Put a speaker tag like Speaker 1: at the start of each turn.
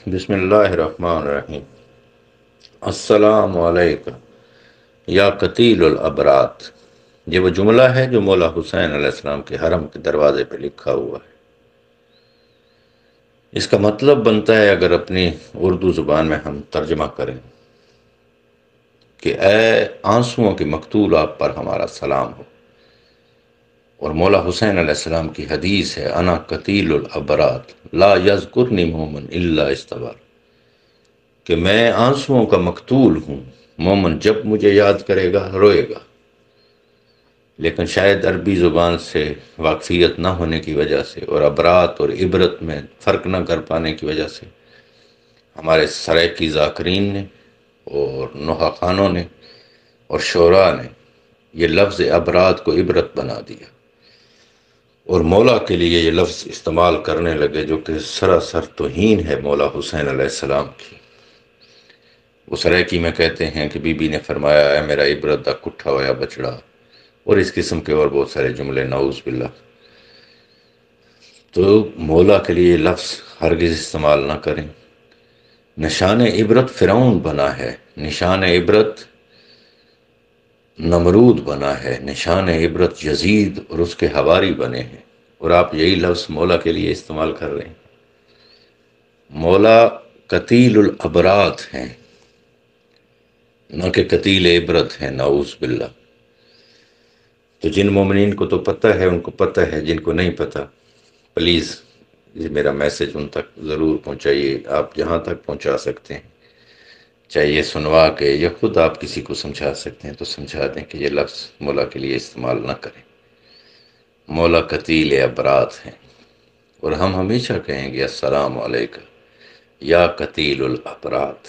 Speaker 1: بسم اللہ الرحمن الرحیم۔ السلام علیکم یا قتیل الابرات، یہ وہ جملہ ہے جو مولا حسین علیہ السلام کے حرم کے دروازے پہ لکھا ہوا ہے۔ اس کا مطلب بنتا ہے اگر اپنی اردو زبان میں ہم ترجمہ کریں کہ اے آنسوؤں کے مقتول، آپ پر ہمارا سلام ہو۔ اور مولا حسین علیہ السلام کی حدیث ہے، انا قتیل الابرات لا یذکرنی مومن الا استبر، کہ میں آنسوؤں کا مقتول ہوں، مومن جب مجھے یاد کرے گا روئے گا۔ لیکن شاید عربی زبان سے واقفیت نہ ہونے کی وجہ سے اور ابرات اور عبرت میں فرق نہ کر پانے کی وجہ سے ہمارے سرائیکی ذاکرین نے اور نحا خانوں نے اور شعراء نے یہ لفظ ابرات کو عبرت بنا دیا اور مولا کے لیے یہ لفظ استعمال کرنے لگے، جو کہ سراسر توہین ہے مولا حسین علیہ السلام کی۔ وہ سرائیکی میں کہتے ہیں کہ بی بی نے فرمایا، اے میرا عبرت دا کٹھا ہویا بچڑا، اور اس قسم کے اور بہت سارے جملے، نعوذ باللہ۔ تو مولا کے لیے یہ لفظ ہرگز استعمال نہ کریں۔ نشان عبرت فرعون بنا ہے، نشان عبرت نمرود بنا ہے، نشان عبرت یزید اور اس کے حواری بنے ہیں، اور آپ یہی لفظ مولا کے لیے استعمال کر رہے ہیں۔ مولا قتیل الابرات ہیں، نہ کہ قتیل عبرت ہیں، نعوذ باللہ۔ تو جن مومنین کو تو پتہ ہے ان کو پتہ ہے، جن کو نہیں پتہ پلیز یہ میرا میسج ان تک ضرور پہنچائیے، آپ جہاں تک پہنچا سکتے ہیں، چاہے یہ سنوا کے یا خود آپ کسی کو سمجھا سکتے ہیں تو سمجھا دیں کہ یہ لفظ مولا کے لیے استعمال نہ کریں۔ مولا قتیل ابرات ہیں، اور ہم ہمیشہ کہیں گے السلام علیکم یا قتیل الابرات۔